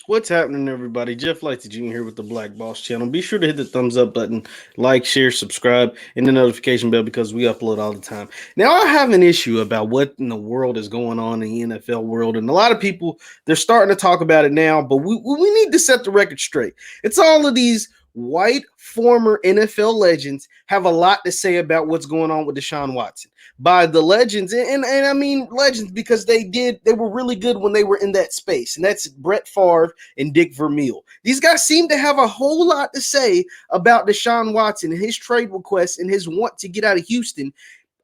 What's happening, everybody? Jeff Lightsy Jr. here with the Black Boss channel. Be sure to hit the thumbs up button, like, share, subscribe, and the notification bell because we upload all the time. Now, I have an issue about what in the world is going on in the NFL world, and a lot of people they're starting to talk about it now. But we need to set the record straight. It's all of these white former NFL legends have a lot to say about what's going on with Deshaun Watson. By the legends, and I mean legends because they were really good when they were in that space, and that's Brett Favre and Dick Vermeil. These guys seem to have a whole lot to say about Deshaun Watson and his trade requests and his want to get out of Houston.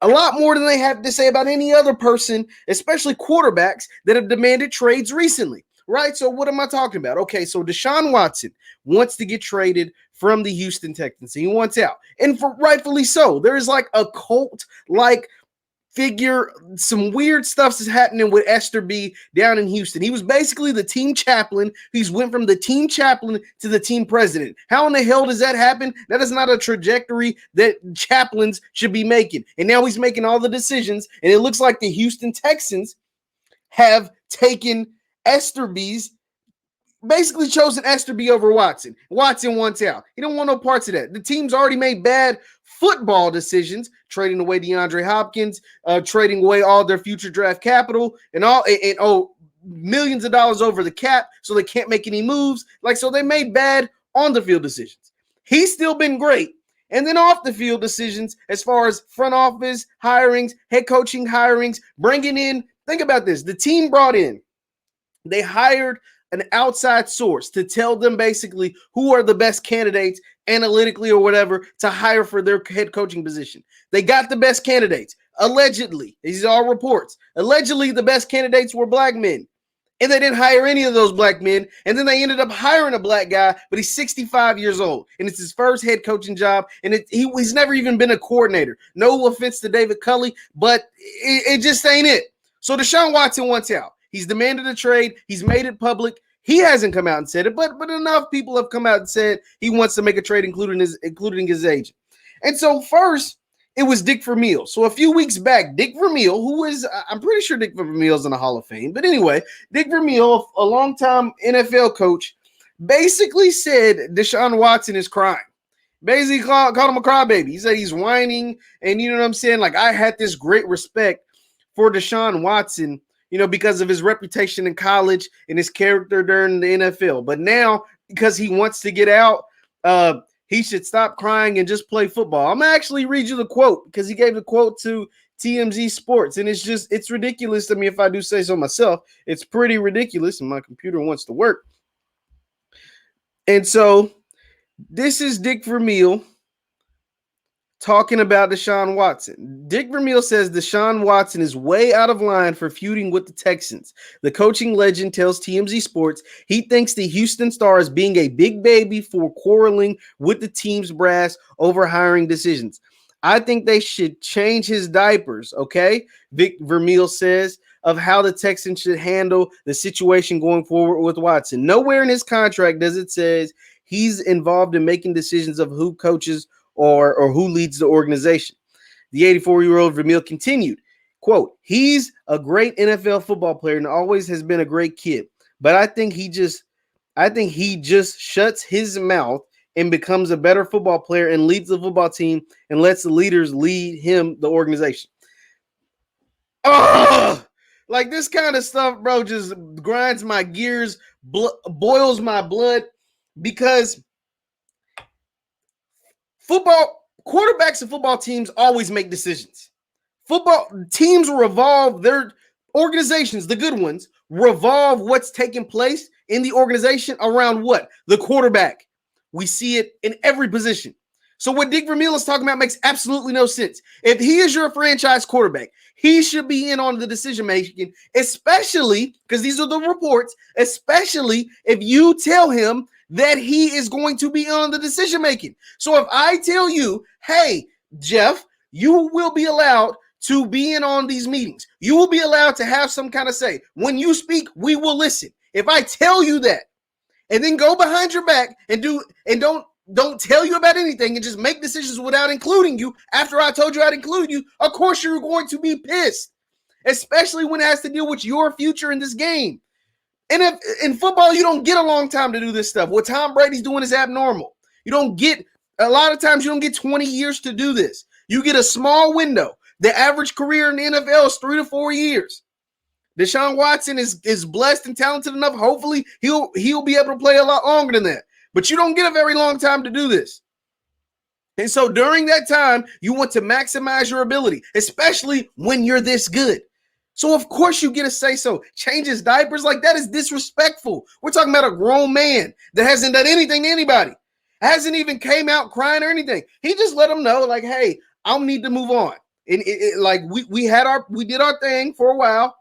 A lot more than they have to say about any other person, especially quarterbacks that have demanded trades recently. Right? So what am I talking about? Okay, so Deshaun Watson wants to get traded from the Houston Texans. He wants out. And rightfully so. There is like a cult like figure, some weird stuff is happening with Esther B down in Houston. He was basically the team chaplain. He's went from the team chaplain to the team president. How in the hell does that happen? That is not a trajectory that chaplains should be making. And now he's making all the decisions, and it looks like the Houston Texans have taken Esther B's basically chosen Esther B over Watson. Watson wants out. He don't want no parts of that. The team's already made bad football decisions, trading away DeAndre Hopkins, trading away all their future draft capital, and millions of dollars over the cap, so they can't make any moves. So they made bad on the field decisions. He's still been great. And then off the field decisions, as far as front office hirings, head coaching hirings, bringing in, think about this. The team they hired an outside source to tell them basically who are the best candidates analytically or whatever to hire for their head coaching position. They got the best candidates. Allegedly, these are all reports. Allegedly, the best candidates were black men. And they didn't hire any of those black men. And then they ended up hiring a black guy, but he's 65 years old. And it's his first head coaching job. And he's never even been a coordinator. No offense to David Culley, but it just ain't it. So Deshaun Watson wants out. He's demanded a trade. He's made it public. He hasn't come out and said it, but enough people have come out and said he wants to make a trade, including his agent. And so first, it was Dick Vermeil. So a few weeks back, Dick Vermeil, I'm pretty sure Dick Vermeil's in the Hall of Fame. But anyway, Dick Vermeil, a longtime NFL coach, basically said Deshaun Watson is crying. Basically called him a crybaby. He said he's whining, and you know what I'm saying? I had this great respect for Deshaun Watson, because of his reputation in college and his character during the NFL. But now, because he wants to get out, he should stop crying and just play football. I'm going to actually read you the quote because he gave the quote to TMZ Sports. And it's ridiculous to me if I do say so myself. It's pretty ridiculous, and my computer wants to work. And so this is Dick Vermeil talking about Deshaun Watson. Dick Vermeil says Deshaun Watson is way out of line for feuding with the Texans. The coaching legend tells TMZ Sports he thinks the Houston Star is being a big baby for quarreling with the team's brass over hiring decisions. I think they should change his diapers, okay? Vic Vermeil says of how the Texans should handle the situation going forward with Watson. Nowhere in his contract does it says he's involved in making decisions of who coaches or who leads the organization. The 84-year-old Vermeil continued, quote, he's a great NFL football player and always has been a great kid. But I think he just shuts his mouth and becomes a better football player and leads the football team and lets the leaders lead him, the organization. Ugh! This kind of stuff, bro, just grinds my gears, boils my blood because quarterbacks and football teams always make decisions. Football teams revolve their organizations, the good ones, revolve what's taking place in the organization around what? The quarterback. We see it in every position. So what Dick Vermeil is talking about makes absolutely no sense. If he is your franchise quarterback, he should be in on the decision making, especially because these are the reports, especially if you tell him that he is going to be on the decision making. So if I tell you, hey, Jeff, you will be allowed to be in on these meetings. You will be allowed to have some kind of say. When you speak, we will listen. If I tell you that and then go behind your back and don't tell you about anything and just make decisions without including you after I told you I'd include you, of course you're going to be pissed, especially when it has to deal with your future in this game. And if in football, you don't get a long time to do this stuff. What Tom Brady's doing is abnormal. You don't get, a lot of times you don't get 20 years to do this. You get a small window. The average career in the NFL is 3 to 4 years. Deshaun Watson is blessed and talented enough. Hopefully, he'll be able to play a lot longer than that. But you don't get a very long time to do this. And so during that time, you want to maximize your ability, especially when you're this good. So of course you get to say so. Change his diapers, like that is disrespectful. We're talking about a grown man that hasn't done anything to anybody. Hasn't even came out crying or anything. He just let them know, like, hey, I'll need to move on. And like we did our thing for a while.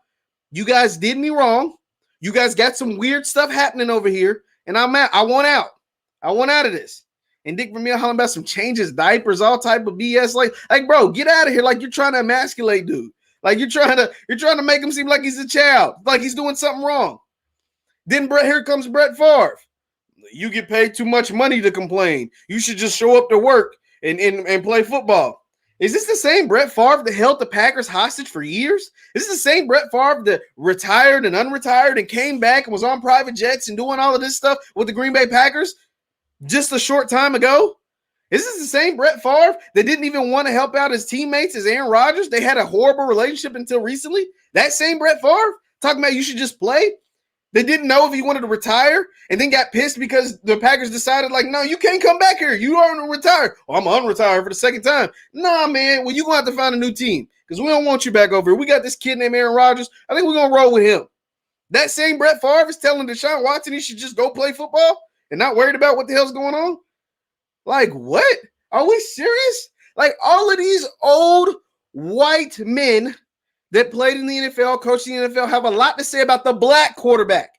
You guys did me wrong. You guys got some weird stuff happening over here, and I want out. I want out of this. And Dick Vermeil hollering about some changes, diapers, all type of BS. Like, bro, get out of here. Like, you're trying to emasculate dude. Like, you're trying to make him seem like he's a child, like he's doing something wrong. Then here comes Brett Favre. You get paid too much money to complain. You should just show up to work and play football. Is this the same Brett Favre that held the Packers hostage for years? Is this the same Brett Favre that retired and unretired and came back and was on private jets and doing all of this stuff with the Green Bay Packers just a short time ago? Is this the same Brett Favre that didn't even want to help out his teammates as Aaron Rodgers? They had a horrible relationship until recently. That same Brett Favre talking about you should just play. They didn't know if he wanted to retire and then got pissed because the Packers decided, like, no, you can't come back here. You aren't retired. Well, I'm unretired for the second time. Nah, man. Well, you're going to have to find a new team because we don't want you back over here. We got this kid named Aaron Rodgers. I think we're going to roll with him. That same Brett Favre is telling Deshaun Watson he should just go play football and not worried about what the hell's going on. Like, what? Are we serious? Like, all of these old white men that played in the NFL, coached in the NFL, have a lot to say about the black quarterback.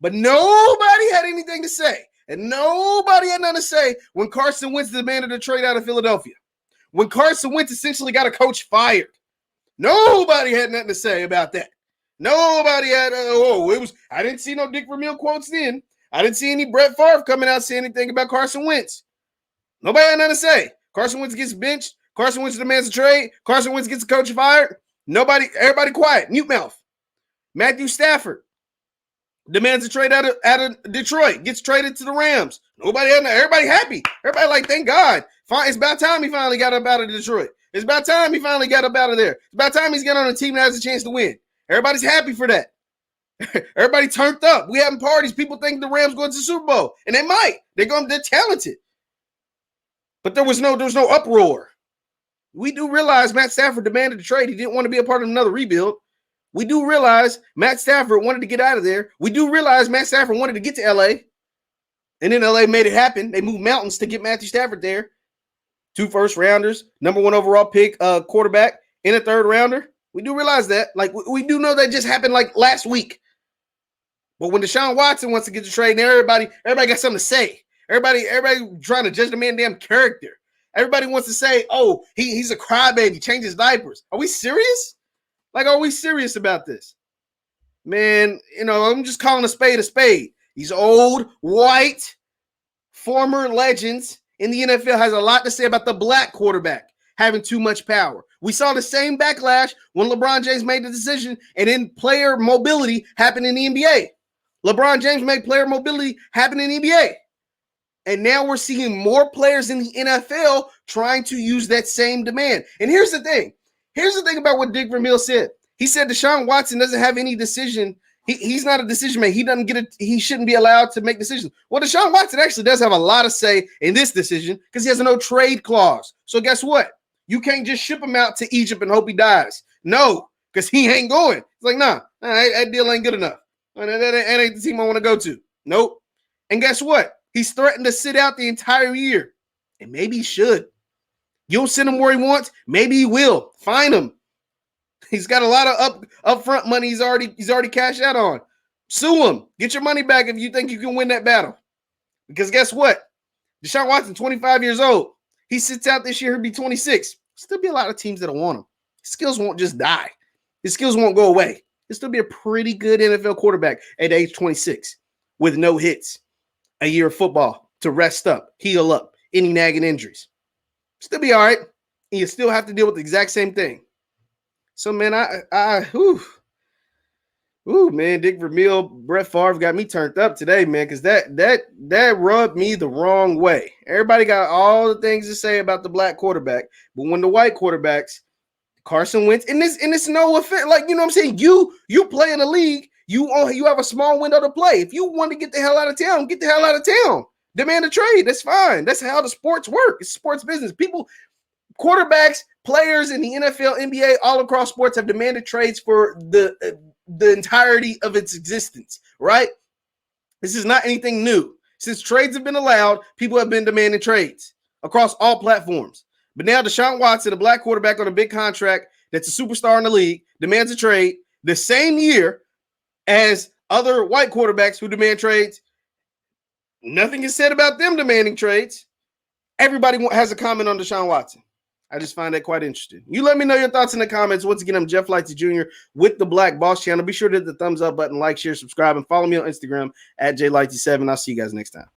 But nobody had anything to say. And nobody had nothing to say when Carson Wentz demanded a trade out of Philadelphia. When Carson Wentz essentially got a coach fired. Nobody had nothing to say about that. Nobody had, I didn't see no Dick Vermeil quotes then. I didn't see any Brett Favre coming out saying anything about Carson Wentz. Nobody had nothing to say. Carson Wentz gets benched. Carson Wentz demands a trade. Carson Wentz gets a coach fired. Everybody quiet, mute mouth. Matthew Stafford demands a trade out of Detroit, gets traded to the Rams. Everybody happy. Everybody like, thank God. It's about time he finally got up out of Detroit. It's about time he finally got up out of there. It's about time he's getting on a team that has a chance to win. Everybody's happy for that. Everybody turned up. We having parties. People think the Rams going to the Super Bowl, and they might. They're talented. But there was no uproar. We do realize Matt Stafford demanded a trade. He didn't want to be a part of another rebuild. We do realize Matt Stafford wanted to get out of there. We do realize Matt Stafford wanted to get to L.A., and then L.A. made it happen. They moved mountains to get Matthew Stafford there. 2 first-rounders, number 1 overall pick, quarterback, and a third-rounder. We do realize that. Like, we do know that just happened like last week. But when Deshaun Watson wants to get the trade, now everybody got something to say. Everybody trying to judge the man's damn character. Everybody wants to say, oh, he's a crybaby, change his diapers. Are we serious? Like, are we serious about this? Man, I'm just calling a spade a spade. These old, white, former legends in the NFL has a lot to say about the black quarterback having too much power. We saw the same backlash when LeBron James made the decision and then player mobility happened in the NBA. LeBron James made player mobility happen in the NBA. And now we're seeing more players in the NFL trying to use that same demand. And here's the thing. Here's the thing about what Dick Vermeil said. He said Deshaun Watson doesn't have any decision. He's not a decision maker. He shouldn't be allowed to make decisions. Well, Deshaun Watson actually does have a lot to say in this decision because he has a no trade clause. So guess what? You can't just ship him out to Egypt and hope he dies. No, because he ain't going. It's like, nah, that deal ain't good enough. That ain't the team I want to go to. Nope. And guess what? He's threatened to sit out the entire year. And maybe he should. You don't send him where he wants. Maybe he will. Fine him. He's got a lot of upfront money he's already cashed out on. Sue him. Get your money back if you think you can win that battle. Because guess what? Deshaun Watson, 25 years old. He sits out this year, he'll be 26. Still be a lot of teams that'll want him. His skills won't just die. His skills won't go away. He'll still be a pretty good NFL quarterback at age 26 with no hits. A year of football to rest up, heal up, any nagging injuries. Still be all right. And you still have to deal with the exact same thing. So, man, Ooh, man, Dick Vermeil, Brett Favre got me turned up today, man, because that rubbed me the wrong way. Everybody got all the things to say about the black quarterback, but when the white quarterbacks, Carson Wentz, and this no offense, like, you know what I'm saying? You play in the league, you have a small window to play. If you want to get the hell out of town, get the hell out of town. Demand a trade. That's fine. That's how the sports work. It's sports business. People, quarterbacks, players in the NFL, NBA, all across sports have demanded trades for the entirety of its existence, right? This is not anything new. Since trades have been allowed, people have been demanding trades across all platforms. But now Deshaun Watson, a black quarterback on a big contract that's a superstar in the league, demands a trade the same year as other white quarterbacks who demand trades. Nothing is said about them demanding trades. Everybody has a comment on Deshaun Watson. I just find that quite interesting. You let me know your thoughts in the comments. Once again, I'm Jeff Lightsy Jr. with the Black Boss Channel. Be sure to hit the thumbs up button, like, share, subscribe, and follow me on Instagram at JLightsy7. I'll see you guys next time.